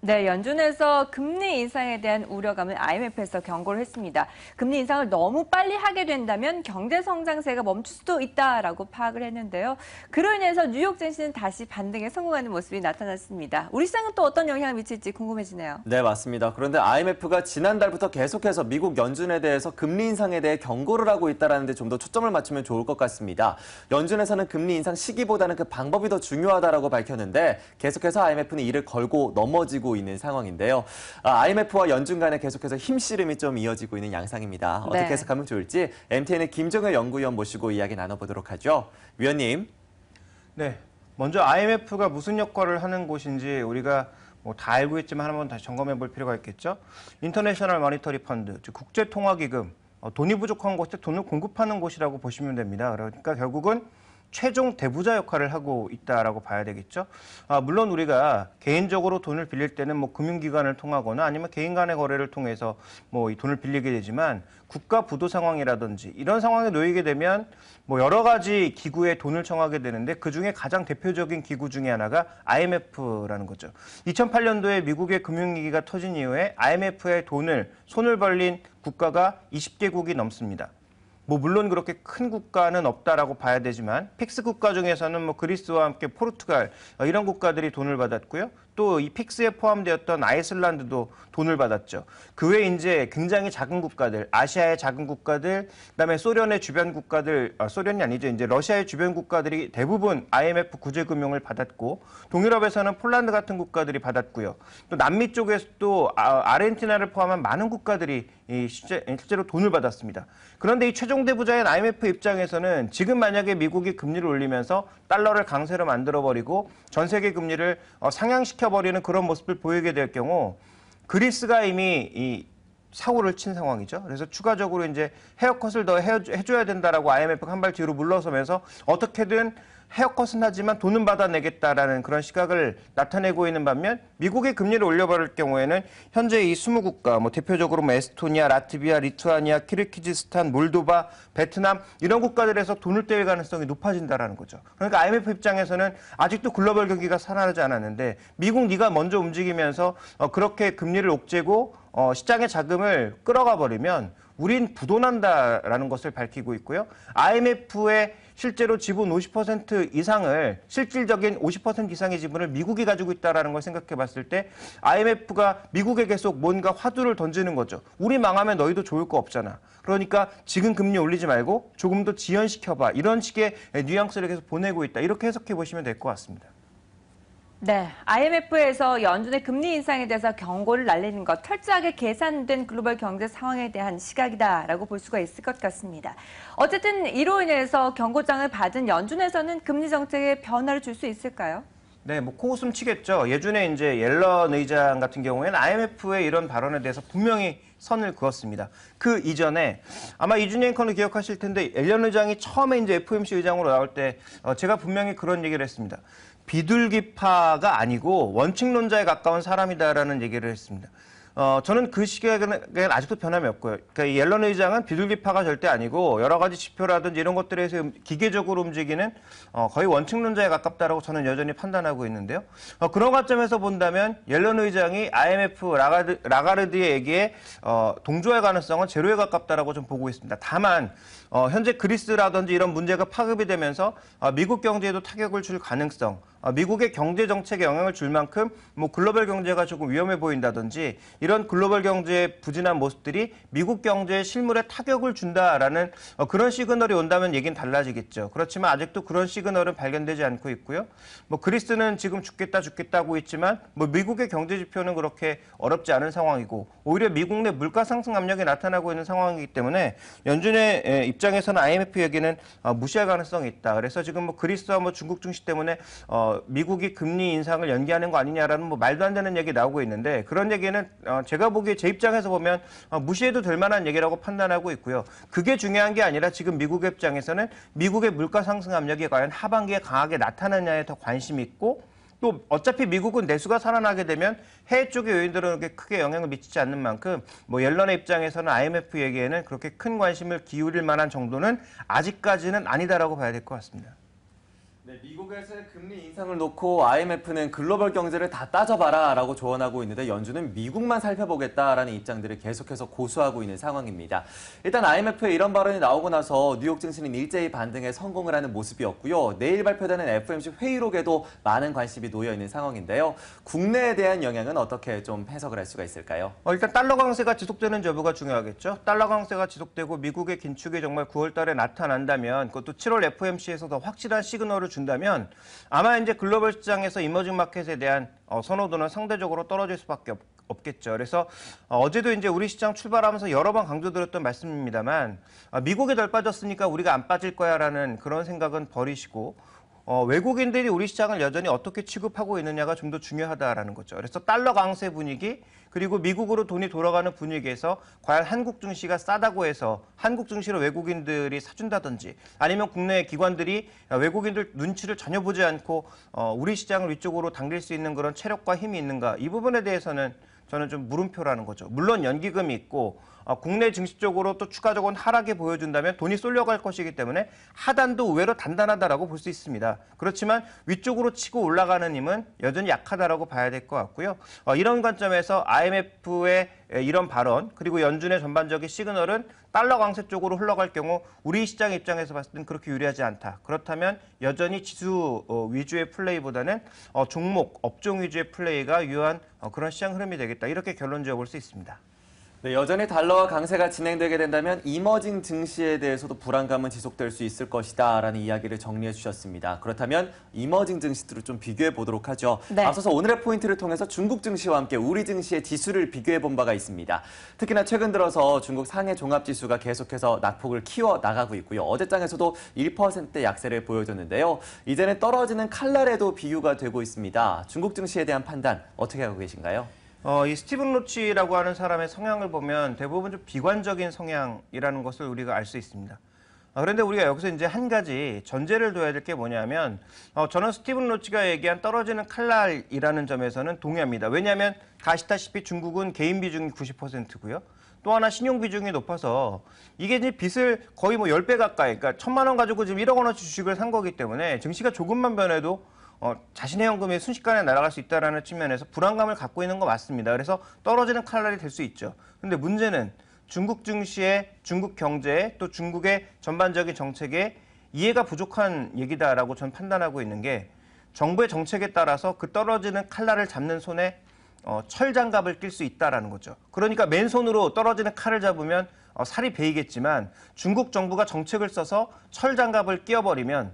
네, 연준에서 금리 인상에 대한 우려감을 IMF에서 경고를 했습니다. 금리 인상을 너무 빨리 하게 된다면 경제 성장세가 멈출 수도 있다라고 파악을 했는데요. 그로 인해서 뉴욕 증시는 다시 반등에 성공하는 모습이 나타났습니다. 우리 시장은 또 어떤 영향을 미칠지 궁금해지네요. 네, 맞습니다. 그런데 IMF가 지난달부터 계속해서 미국 연준에 대해서 금리 인상에 대해 경고를 하고 있다는 데 좀 더 초점을 맞추면 좋을 것 같습니다. 연준에서는 금리 인상 시기보다는 그 방법이 더 중요하다고 밝혔는데 계속해서 IMF는 이를 걸고 넘어지고 있는 상황인데요. IMF와 연준 간에 계속해서 힘씨름이 좀 이어지고 있는 양상입니다. 어떻게 네. 해석하면 좋을지 MTN의 김정일 연구위원 모시고 이야기 나눠보도록 하죠. 위원님. 네, 먼저 IMF가 무슨 역할을 하는 곳인지 우리가 뭐 다 알고 있지만 한번 다시 점검해 볼 필요가 있겠죠. 인터내셔널 머니터리 펀드, 즉 국제통화기금, 돈이 부족한 곳에 돈을 공급하는 곳이라고 보시면 됩니다. 그러니까 결국은 최종 대부자 역할을 하고 있다라고 봐야 되겠죠. 물론 우리가 개인적으로 돈을 빌릴 때는 뭐 금융기관을 통하거나 아니면 개인 간의 거래를 통해서 뭐 이 돈을 빌리게 되지만 국가 부도 상황이라든지 이런 상황에 놓이게 되면 뭐 여러 가지 기구에 돈을 청하게 되는데 그중에 가장 대표적인 기구 중에 하나가 IMF라는 거죠. 2008년도에 미국의 금융위기가 터진 이후에 IMF의 손을 벌린 국가가 20개국이 넘습니다. 뭐 물론 그렇게 큰 국가는 없다라고 봐야 되지만 픽스 국가 중에서는 뭐 그리스와 함께 포르투갈 이런 국가들이 돈을 받았고요. 또 이 픽스에 포함되었던 아이슬란드도 돈을 받았죠. 그 외에 이제 굉장히 작은 국가들, 아시아의 작은 국가들, 그다음에 소련의 주변 국가들, 소련이 아니죠. 이제 러시아의 주변 국가들이 대부분 IMF 구제금융을 받았고 동유럽에서는 폴란드 같은 국가들이 받았고요. 또 남미 쪽에서도 아르헨티나를 포함한 많은 국가들이 실제로 돈을 받았습니다. 그런데 이 최종 대부자인 IMF 입장에서는 지금 만약에 미국이 금리를 올리면서 달러를 강세로 만들어버리고 전 세계 금리를 상향시켜버리는 그런 모습을 보이게 될 경우 그리스가 이미 이 사고를 친 상황이죠. 그래서 추가적으로 이제 헤어컷을 더 해줘야 된다라고 IMF가 한 발 뒤로 물러서면서 어떻게든 헤어컷은 하지만 돈은 받아내겠다라는 그런 시각을 나타내고 있는 반면 미국의 금리를 올려버릴 경우에는 현재 이 20국가, 뭐 대표적으로 뭐 에스토니아, 라트비아, 리투아니아, 키르기즈스탄, 몰도바, 베트남 이런 국가들에서 돈을 떼일 가능성이 높아진다라는 거죠. 그러니까 IMF 입장에서는 아직도 글로벌 경기가 살아나지 않았는데 미국 네가 먼저 움직이면서 그렇게 금리를 옥죄고 시장의 자금을 끌어가 버리면 우린 부도난다라는 것을 밝히고 있고요. IMF의 실제로 지분 50% 이상을 실질적인 50% 이상의 지분을 미국이 가지고 있다는 걸 생각해 봤을 때 IMF가 미국에 계속 뭔가 화두를 던지는 거죠. 우리 망하면 너희도 좋을 거 없잖아. 그러니까 지금 금리 올리지 말고 조금 더 지연시켜봐. 이런 식의 뉘앙스를 계속 보내고 있다. 이렇게 해석해 보시면 될 것 같습니다. 네, IMF에서 연준의 금리 인상에 대해서 경고를 날리는 것, 철저하게 계산된 글로벌 경제 상황에 대한 시각이다라고 볼 수가 있을 것 같습니다. 어쨌든 이로 인해서 경고장을 받은 연준에서는 금리 정책에 변화를 줄 수 있을까요? 네, 뭐 코웃음 치겠죠. 예전에 이제 옐런 의장 같은 경우에는 IMF의 이런 발언에 대해서 분명히 선을 그었습니다. 그 이전에 아마 이준희 앵커는 기억하실 텐데 옐런 의장이 처음에 이제 FOMC 의장으로 나올 때 제가 분명히 그런 얘기를 했습니다. 비둘기파가 아니고 원칙론자에 가까운 사람이다라는 얘기를 했습니다. 저는 그 시각은 아직도 변함이 없고요. 그러니까 옐런 의장은 비둘기파가 절대 아니고 여러 가지 지표라든지 이런 것들에서 기계적으로 움직이는 거의 원칙론자에 가깝다라고 저는 여전히 판단하고 있는데요. 그런 관점에서 본다면 옐런 의장이 IMF 라가르드의 얘기에 동조할 가능성은 제로에 가깝다라고 좀 보고 있습니다. 다만 현재 그리스라든지 이런 문제가 파급이 되면서 미국 경제에도 타격을 줄 가능성, 미국의 경제 정책에 영향을 줄 만큼 뭐 글로벌 경제가 조금 위험해 보인다든지 이런 글로벌 경제의 부진한 모습들이 미국 경제의 실물에 타격을 준다라는 그런 시그널이 온다면 얘기는 달라지겠죠. 그렇지만 아직도 그런 시그널은 발견되지 않고 있고요. 뭐 그리스는 지금 죽겠다고 있지만 뭐 미국의 경제 지표는 그렇게 어렵지 않은 상황이고 오히려 미국 내 물가 상승 압력이 나타나고 있는 상황이기 때문에 연준의 입장에서는 IMF 얘기는 무시할 가능성이 있다. 그래서 지금 뭐 그리스와 뭐 중국 증시 때문에 미국이 금리 인상을 연기하는 거 아니냐라는 뭐 말도 안 되는 얘기 나오고 있는데 그런 얘기는 제가 보기에 제 입장에서 보면 무시해도 될 만한 얘기라고 판단하고 있고요. 그게 중요한 게 아니라 지금 미국의 입장에서는 미국의 물가 상승 압력이 과연 하반기에 강하게 나타나냐에 더 관심이 있고 또 어차피 미국은 내수가 살아나게 되면 해외 쪽의 요인들은 그렇게 크게 영향을 미치지 않는 만큼 뭐 옐런의 입장에서는 IMF 얘기에는 그렇게 큰 관심을 기울일 만한 정도는 아직까지는 아니다라고 봐야 될 것 같습니다. 네, 미국에서의 금리 인상을 놓고 IMF는 글로벌 경제를 다 따져봐라라고 조언하고 있는데 연준은 미국만 살펴보겠다라는 입장들을 계속해서 고수하고 있는 상황입니다. 일단 IMF의 이런 발언이 나오고 나서 뉴욕 증시는 일제히 반등에 성공을 하는 모습이었고요. 내일 발표되는 FOMC 회의록에도 많은 관심이 놓여 있는 상황인데요. 국내에 대한 영향은 어떻게 좀 해석을 할 수가 있을까요? 일단 달러 강세가 지속되는 여부가 중요하겠죠. 달러 강세가 지속되고 미국의 긴축이 정말 9월 달에 나타난다면 그것도 7월 FOMC에서 더 확실한 시그널을 준다면 아마 이제 글로벌 시장에서 이머징 마켓에 대한 선호도는 상대적으로 떨어질 수밖에 없겠죠. 그래서 어제도 이제 우리 시장 출발하면서 여러 번 강조드렸던 말씀입니다만 미국이 덜 빠졌으니까 우리가 안 빠질 거야라는 그런 생각은 버리시고 외국인들이 우리 시장을 여전히 어떻게 취급하고 있느냐가 좀 더 중요하다라는 거죠. 그래서 달러 강세 분위기 그리고 미국으로 돈이 돌아가는 분위기에서 과연 한국 증시가 싸다고 해서 한국 증시로 외국인들이 사준다든지 아니면 국내 기관들이 외국인들 눈치를 전혀 보지 않고 우리 시장을 위쪽으로 당길 수 있는 그런 체력과 힘이 있는가 이 부분에 대해서는 저는 좀 물음표라는 거죠. 물론 연기금이 있고 국내 증시 쪽으로 또 추가적인 하락이 보여준다면 돈이 쏠려갈 것이기 때문에 하단도 의외로 단단하다라고 볼 수 있습니다. 그렇지만 위쪽으로 치고 올라가는 힘은 여전히 약하다라고 봐야 될 것 같고요. 이런 관점에서 IMF의 이런 발언 그리고 연준의 전반적인 시그널은 달러 강세 쪽으로 흘러갈 경우 우리 시장 입장에서 봤을 땐 그렇게 유리하지 않다. 그렇다면 여전히 지수 위주의 플레이보다는 종목, 업종 위주의 플레이가 유효한 그런 시장 흐름이 되겠다. 이렇게 결론 지어볼 수 있습니다. 네, 여전히 달러와 강세가 진행되게 된다면 이머징 증시에 대해서도 불안감은 지속될 수 있을 것이다라는 이야기를 정리해 주셨습니다. 그렇다면 이머징 증시들을 좀 비교해 보도록 하죠. 네. 앞서서 오늘의 포인트를 통해서 중국 증시와 함께 우리 증시의 지수를 비교해 본 바가 있습니다. 특히나 최근 들어서 중국 상해 종합지수가 계속해서 낙폭을 키워 나가고 있고요. 어제장에서도 1%대 약세를 보여줬는데요. 이제는 떨어지는 칼날에도 비유가 되고 있습니다. 중국 증시에 대한 판단 어떻게 하고 계신가요? 이 스티븐 로치라고 하는 사람의 성향을 보면 대부분 좀 비관적인 성향이라는 것을 우리가 알 수 있습니다. 그런데 우리가 여기서 이제 한 가지 전제를 둬야 될 게 뭐냐면 저는 스티븐 로치가 얘기한 떨어지는 칼날이라는 점에서는 동의합니다. 왜냐하면 다 아시다시피 중국은 개인 비중이 90%고요. 또 하나 신용 비중이 높아서 이게 이제 빚을 거의 뭐 10배 가까이, 그러니까 1,000만 원 가지고 지금 1억 원어치 주식을 산 거기 때문에 증시가 조금만 변해도 자신의 현금이 순식간에 날아갈 수 있다는 측면에서 불안감을 갖고 있는 거 맞습니다. 그래서 떨어지는 칼날이 될 수 있죠. 그런데 문제는 중국 증시에 중국 경제에 또 중국의 전반적인 정책에 이해가 부족한 얘기다라고 저는 판단하고 있는 게 정부의 정책에 따라서 그 떨어지는 칼날을 잡는 손에 철장갑을 낄 수 있다라는 거죠. 그러니까 맨손으로 떨어지는 칼을 잡으면 살이 베이겠지만 중국 정부가 정책을 써서 철장갑을 끼워버리면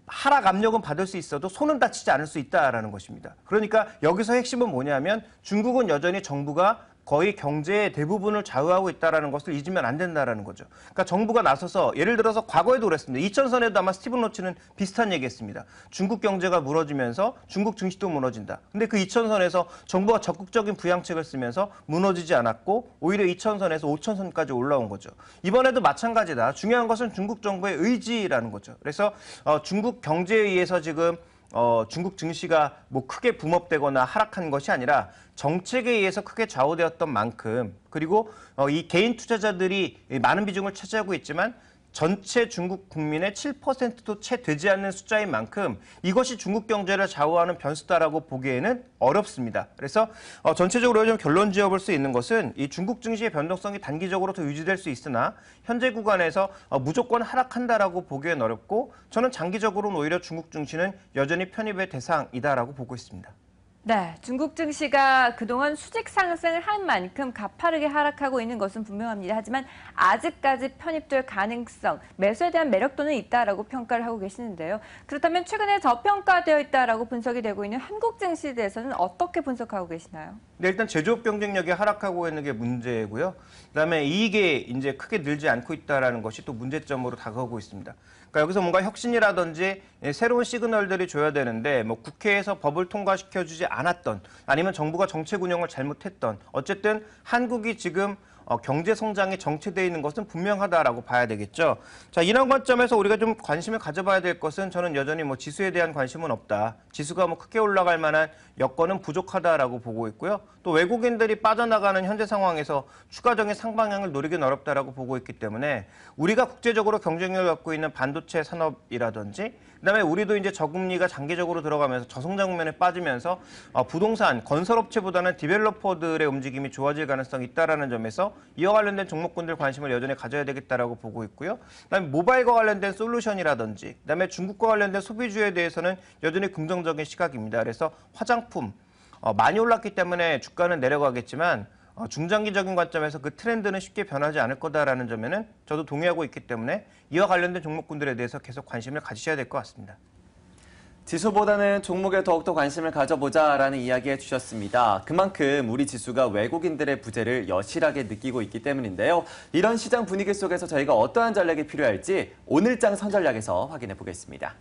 하락 압력은 받을 수 있어도 손은 다치지 않을 수 있다라는 것입니다. 그러니까 여기서 핵심은 뭐냐면 중국은 여전히 정부가 거의 경제의 대부분을 좌우하고 있다는 것을 잊으면 안 된다는 거죠. 그러니까 정부가 나서서 예를 들어서 과거에도 그랬습니다. 2000선에도 아마 스티븐 로치는 비슷한 얘기했습니다. 중국 경제가 무너지면서 중국 증시도 무너진다. 근데 그 2000선에서 정부가 적극적인 부양책을 쓰면서 무너지지 않았고 오히려 2000선에서 5000선까지 올라온 거죠. 이번에도 마찬가지다. 중요한 것은 중국 정부의 의지라는 거죠. 그래서 중국 경제에 의해서 지금 중국 증시가 뭐 크게 붐업되거나 하락한 것이 아니라 정책에 의해서 크게 좌우되었던 만큼 그리고 이 개인 투자자들이 많은 비중을 차지하고 있지만 전체 중국 국민의 7%도 채 되지 않는 숫자인 만큼 이것이 중국 경제를 좌우하는 변수다라고 보기에는 어렵습니다. 그래서 전체적으로 좀 결론 지어볼 수 있는 것은 이 중국 증시의 변동성이 단기적으로 더 유지될 수 있으나 현재 구간에서 무조건 하락한다라고 보기엔 어렵고 저는 장기적으로는 오히려 중국 증시는 여전히 편입의 대상이다라고 보고 있습니다. 네, 중국 증시가 그동안 수직 상승을 한 만큼 가파르게 하락하고 있는 것은 분명합니다. 하지만 아직까지 편입될 가능성, 매수에 대한 매력도는 있다라고 평가를 하고 계시는데요. 그렇다면 최근에 저평가되어 있다라고 분석이 되고 있는 한국 증시에 대해서는 어떻게 분석하고 계시나요? 네, 일단 제조업 경쟁력이 하락하고 있는 게 문제고요. 그다음에 이익이 이제 크게 늘지 않고 있다라는 것이 또 문제점으로 다가오고 있습니다. 그러니까 여기서 뭔가 혁신이라든지 새로운 시그널들이 줘야 되는데 뭐 국회에서 법을 통과시켜주지 않았던 아니면 정부가 정책 운영을 잘못했던 어쨌든 한국이 지금 경제 성장이 정체되어 있는 것은 분명하다라고 봐야 되겠죠. 자, 이런 관점에서 우리가 좀 관심을 가져봐야 될 것은 저는 여전히 뭐 지수에 대한 관심은 없다. 지수가 뭐 크게 올라갈 만한 여건은 부족하다라고 보고 있고요. 또 외국인들이 빠져나가는 현재 상황에서 추가적인 상방향을 노리긴 어렵다라고 보고 있기 때문에 우리가 국제적으로 경쟁력을 갖고 있는 반도체 산업이라든지 그다음에 우리도 이제 저금리가 장기적으로 들어가면서 저성장 국면에 빠지면서 부동산, 건설업체보다는 디벨로퍼들의 움직임이 좋아질 가능성이 있다라는 점에서 이와 관련된 종목군들 관심을 여전히 가져야 되겠다라고 보고 있고요. 그다음에 모바일과 관련된 솔루션이라든지 그다음에 중국과 관련된 소비주에 대해서는 여전히 긍정적인 시각입니다. 그래서 화장품 많이 올랐기 때문에 주가는 내려가겠지만 중장기적인 관점에서 그 트렌드는 쉽게 변하지 않을 거다라는 점에는 저도 동의하고 있기 때문에 이와 관련된 종목군들에 대해서 계속 관심을 가지셔야 될 것 같습니다. 지수보다는 종목에 더욱더 관심을 가져보자라는 이야기 해주셨습니다. 그만큼 우리 지수가 외국인들의 부재를 여실하게 느끼고 있기 때문인데요. 이런 시장 분위기 속에서 저희가 어떠한 전략이 필요할지 오늘장 선전략에서 확인해 보겠습니다.